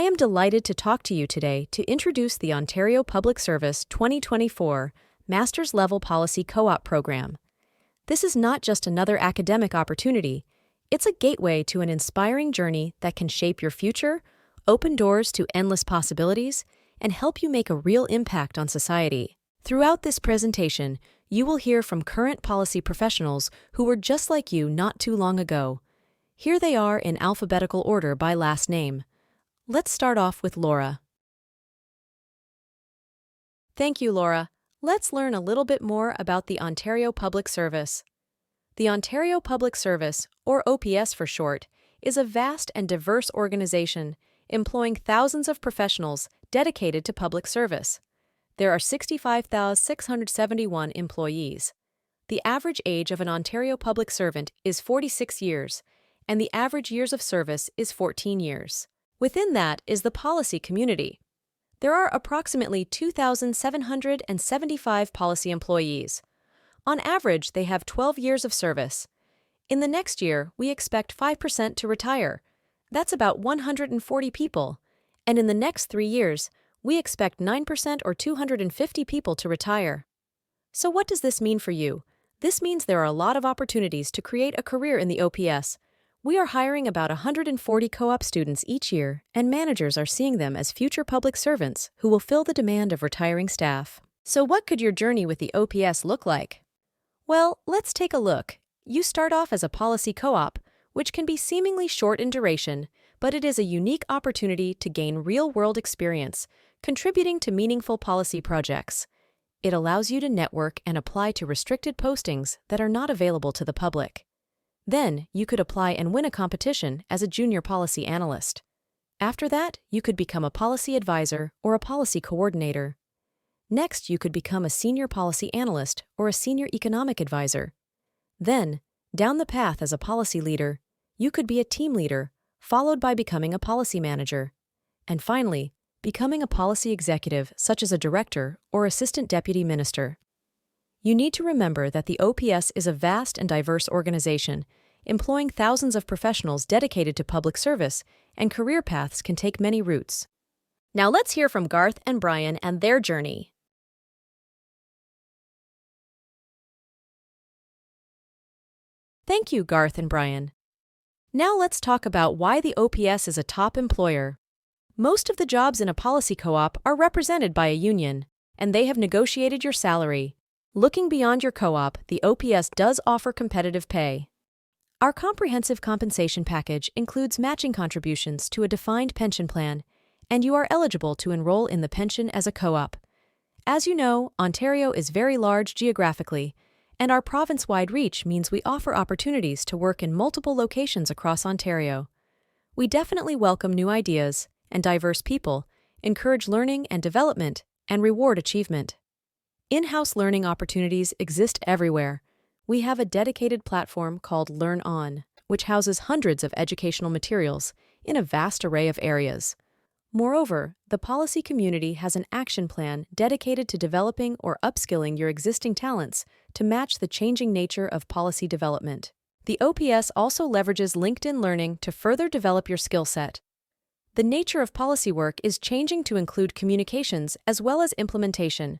am delighted to talk to you today to introduce the Ontario Public Service 2024 Master's Level Policy Co-op Program. This is not just another academic opportunity, it's a gateway to an inspiring journey that can shape your future, open doors to endless possibilities, and help you make a real impact on society. Throughout this presentation, you will hear from current policy professionals who were just like you not too long ago. Here they are in alphabetical order by last name. Let's start off with Laura. Thank you, Laura. Let's learn a little bit more about the Ontario Public Service. The Ontario Public Service, or OPS for short, is a vast and diverse organization employing thousands of professionals dedicated to public service. There are 65,671 employees. The average age of an Ontario public servant is 46 years, and the average years of service is 14 years. Within that is the policy community. There are approximately 2,775 policy employees. On average, they have 12 years of service. In the next year, we expect 5% to retire. That's about 140 people. And in the next 3 years, we expect 9% or 250 people to retire. So what does this mean for you? This means there are a lot of opportunities to create a career in the OPS. We are hiring about 140 co-op students each year, and managers are seeing them as future public servants who will fill the demand of retiring staff. So what could your journey with the OPS look like? Well, let's take a look. You start off as a policy co-op, which can be seemingly short in duration, but it is a unique opportunity to gain real-world experience, contributing to meaningful policy projects. It allows you to network and apply to restricted postings that are not available to the public. Then, you could apply and win a competition as a junior policy analyst. After that, you could become a policy advisor or a policy coordinator. Next, you could become a senior policy analyst or a senior economic advisor. Then, down the path as a policy leader, you could be a team leader, followed by becoming a policy manager. And finally, becoming a policy executive such as a director or assistant deputy minister. You need to remember that the OPS is a vast and diverse organization, employing thousands of professionals dedicated to public service, and career paths can take many routes. Now let's hear from Garth and Brian and their journey. Thank you, Garth and Brian. Now let's talk about why the OPS is a top employer. Most of the jobs in a policy co-op are represented by a union, and they have negotiated your salary. Looking beyond your co-op, the OPS does offer competitive pay. Our comprehensive compensation package includes matching contributions to a defined pension plan, and you are eligible to enroll in the pension as a co-op. As you know, Ontario is very large geographically, and our province-wide reach means we offer opportunities to work in multiple locations across Ontario. We definitely welcome new ideas and diverse people, encourage learning and development, and reward achievement. In-house learning opportunities exist everywhere. We have a dedicated platform called Learn On, which houses hundreds of educational materials in a vast array of areas. Moreover, the policy community has an action plan dedicated to developing or upskilling your existing talents to match the changing nature of policy development. The OPS also leverages LinkedIn Learning to further develop your skill set. The nature of policy work is changing to include communications as well as implementation,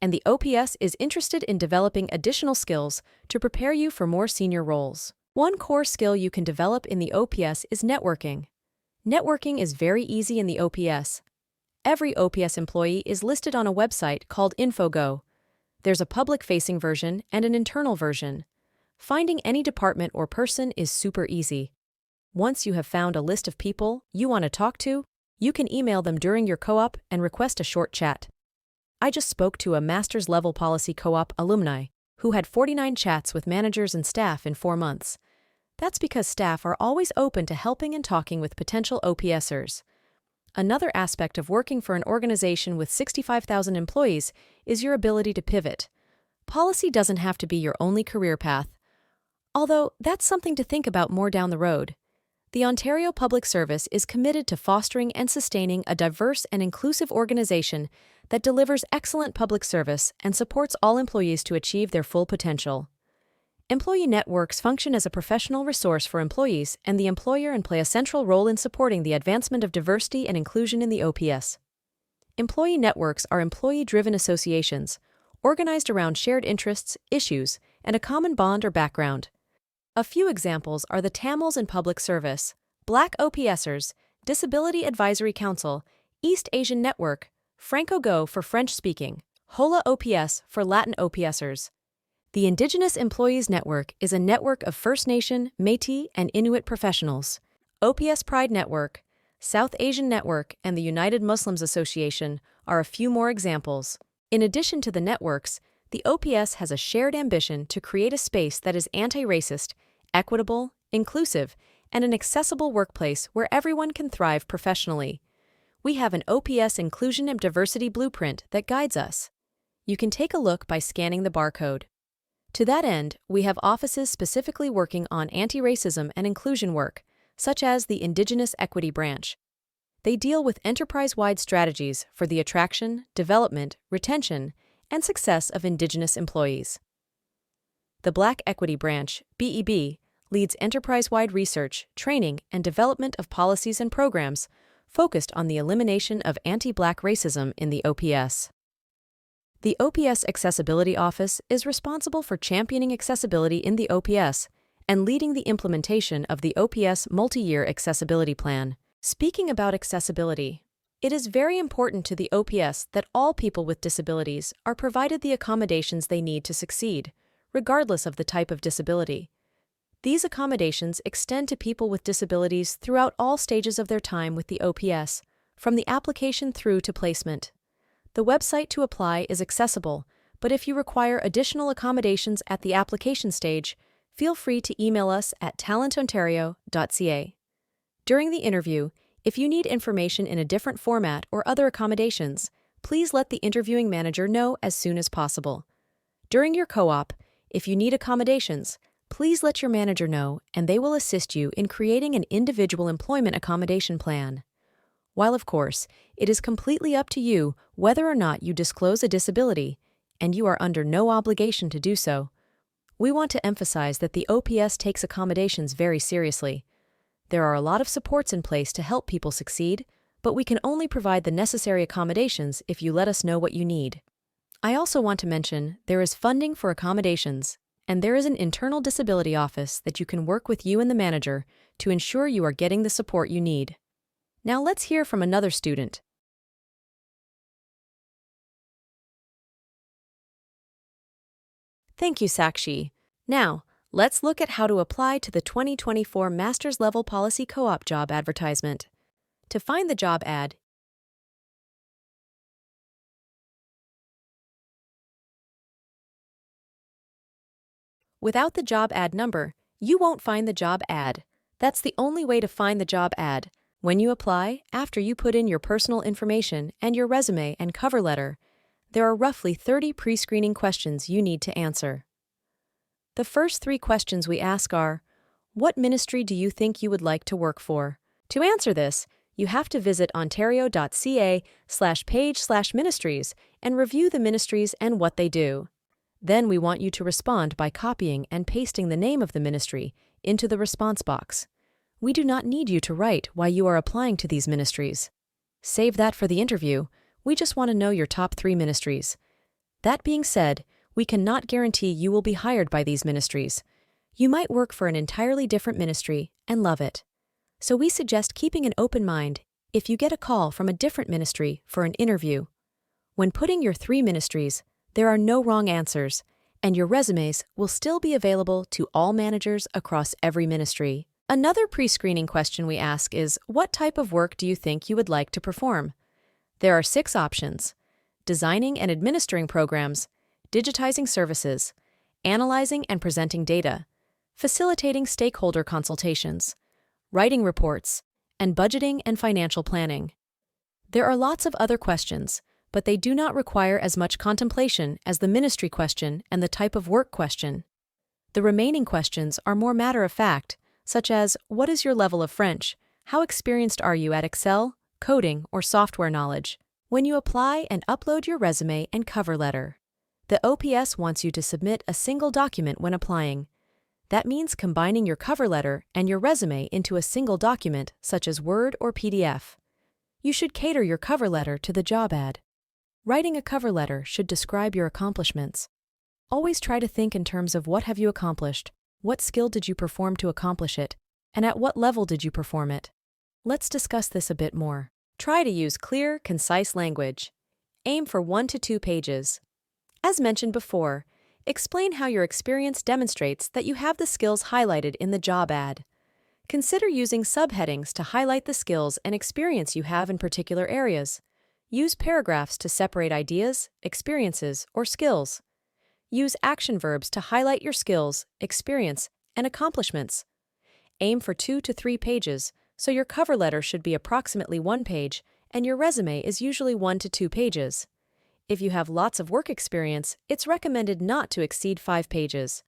and the OPS is interested in developing additional skills to prepare you for more senior roles. One core skill you can develop in the OPS is networking. Networking is very easy in the OPS. Every OPS employee is listed on a website called InfoGo. There's a public-facing version and an internal version. Finding any department or person is super easy. Once you have found a list of people you want to talk to, you can email them during your co-op and request a short chat. I just spoke to a master's level policy co-op alumni who had 49 chats with managers and staff in 4 months. That's because staff are always open to helping and talking with potential OPSers. Another aspect of working for an organization with 65,000 employees is your ability to pivot. Policy doesn't have to be your only career path, although that's something to think about more down the road. The Ontario Public Service is committed to fostering and sustaining a diverse and inclusive organization that delivers excellent public service and supports all employees to achieve their full potential. Employee networks function as a professional resource for employees and the employer and play a central role in supporting the advancement of diversity and inclusion in the OPS. Employee networks are employee-driven associations, organized around shared interests, issues, and a common bond or background. A few examples are the Tamils in Public Service, Black OPSers, Disability Advisory Council, East Asian Network, Franco-Go for French-speaking, HOLA OPS for Latin OPSers. The Indigenous Employees Network is a network of First Nation, Métis, and Inuit professionals. OPS Pride Network, South Asian Network, and the United Muslims Association are a few more examples. In addition to the networks, the OPS has a shared ambition to create a space that is anti-racist, equitable, inclusive, and an accessible workplace where everyone can thrive professionally. We have an OPS Inclusion and Diversity Blueprint that guides us. You can take a look by scanning the barcode. To that end, we have offices specifically working on anti-racism and inclusion work, such as the Indigenous Equity Branch. They deal with enterprise-wide strategies for the attraction, development, retention, and success of Indigenous employees. The Black Equity Branch, BEB, leads enterprise-wide research, training, and development of policies and programs focused on the elimination of anti-Black racism in the OPS. The OPS Accessibility Office is responsible for championing accessibility in the OPS and leading the implementation of the OPS Multi-Year Accessibility Plan. Speaking about accessibility, it is very important to the OPS that all people with disabilities are provided the accommodations they need to succeed, regardless of the type of disability. These accommodations extend to people with disabilities throughout all stages of their time with the OPS, from the application through to placement. The website to apply is accessible, but if you require additional accommodations at the application stage, feel free to email us at talentontario.ca. During the interview, if you need information in a different format or other accommodations, please let the interviewing manager know as soon as possible. During your co-op, if you need accommodations, please let your manager know and they will assist you in creating an individual employment accommodation plan. While, of course, it is completely up to you whether or not you disclose a disability, and you are under no obligation to do so, we want to emphasize that the OPS takes accommodations very seriously. There are a lot of supports in place to help people succeed, but we can only provide the necessary accommodations if you let us know what you need. I also want to mention there is funding for accommodations, and there is an internal disability office that you can work with you and the manager to ensure you are getting the support you need. Now let's hear from another student. Thank you, Sakshi. Now, let's look at how to apply to the 2024 Master's Level Policy Co-op job advertisement. To find the job ad, without the job ad number, you won't find the job ad. That's the only way to find the job ad. When you apply, after you put in your personal information and your resume and cover letter, there are roughly 30 pre-screening questions you need to answer. The first 3 questions we ask are, what ministry do you think you would like to work for? To answer this, you have to visit ontario.ca/page/ministries and review the ministries and what they do. Then we want you to respond by copying and pasting the name of the ministry into the response box. We do not need you to write why you are applying to these ministries. Save that for the interview. We just want to know your top 3 ministries. That being said, we cannot guarantee you will be hired by these ministries. You might work for an entirely different ministry and love it. So we suggest keeping an open mind if you get a call from a different ministry for an interview. When putting your 3 ministries, there are no wrong answers, and your resumes will still be available to all managers across every ministry. Another pre-screening question we ask is, what type of work do you think you would like to perform? There are 6 options: designing and administering programs, digitizing services, analyzing and presenting data, facilitating stakeholder consultations, writing reports, and budgeting and financial planning. There are lots of other questions, but they do not require as much contemplation as the ministry question and the type of work question. The remaining questions are more matter-of-fact, such as, what is your level of French? How experienced are you at Excel, coding, or software knowledge? When you apply and upload your resume and cover letter, the OPS wants you to submit a single document when applying. That means combining your cover letter and your resume into a single document, such as Word or PDF. You should cater your cover letter to the job ad. Writing a cover letter should describe your accomplishments. Always try to think in terms of what have you accomplished, what skill did you perform to accomplish it, and at what level did you perform it. Let's discuss this a bit more. Try to use clear, concise language. Aim for 1 to 2 pages. As mentioned before, explain how your experience demonstrates that you have the skills highlighted in the job ad. Consider using subheadings to highlight the skills and experience you have in particular areas. Use paragraphs to separate ideas, experiences, or skills. Use action verbs to highlight your skills, experience, and accomplishments. Aim for 2 to 3 pages, so your cover letter should be approximately 1 page, and your resume is usually 1 to 2 pages. If you have lots of work experience, it's recommended not to exceed 5 pages.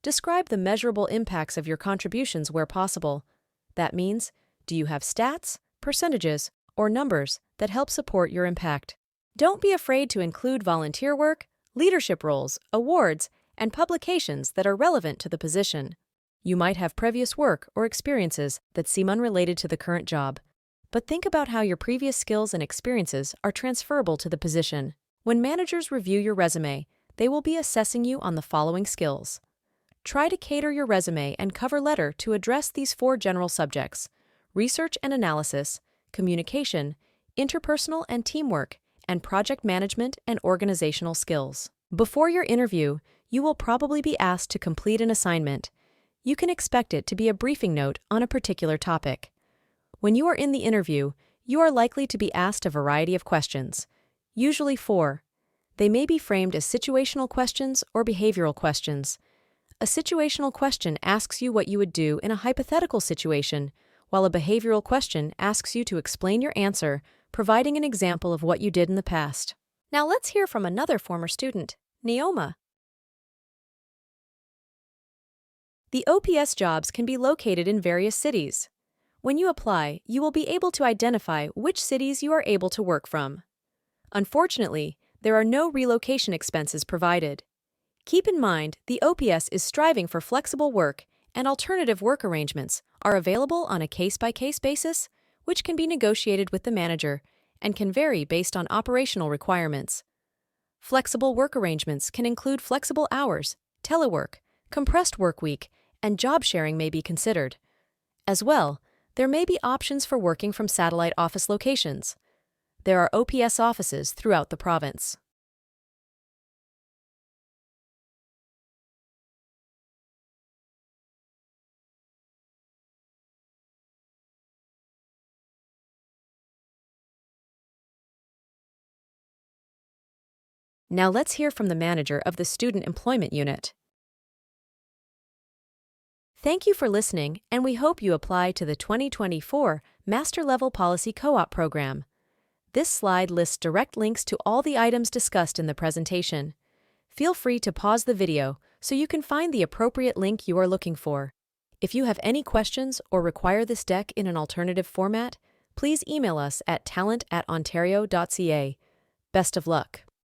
Describe the measurable impacts of your contributions where possible. That means, do you have stats, percentages, or numbers that help support your impact? Don't be afraid to include volunteer work, leadership roles, awards, and publications that are relevant to the position. You might have previous work or experiences that seem unrelated to the current job, but think about how your previous skills and experiences are transferable to the position. When managers review your resume, they will be assessing you on the following skills. Try to cater your resume and cover letter to address these 4 general subjects: research and analysis, communication, interpersonal and teamwork, and project management and organizational skills. Before your interview, you will probably be asked to complete an assignment. You can expect it to be a briefing note on a particular topic. When you are in the interview, you are likely to be asked a variety of questions, usually 4. They may be framed as situational questions or behavioral questions. A situational question asks you what you would do in a hypothetical situation, while a behavioral question asks you to explain your answer, providing an example of what you did in the past. Now let's hear from another former student, Neoma. The OPS jobs can be located in various cities. When you apply, you will be able to identify which cities you are able to work from. Unfortunately, there are no relocation expenses provided. Keep in mind, the OPS is striving for flexible work, and alternative work arrangements are available on a case-by-case basis, which can be negotiated with the manager and can vary based on operational requirements. Flexible work arrangements can include flexible hours, telework, compressed work week, and job sharing may be considered. As well, there may be options for working from satellite office locations. There are OPS offices throughout the province. Now let's hear from the manager of the Student Employment Unit. Thank you for listening, and we hope you apply to the 2024 Master Level Policy Co-op program. This slide lists direct links to all the items discussed in the presentation. Feel free to pause the video so you can find the appropriate link you are looking for. If you have any questions or require this deck in an alternative format, please email us at talent@ontario.ca. Best of luck.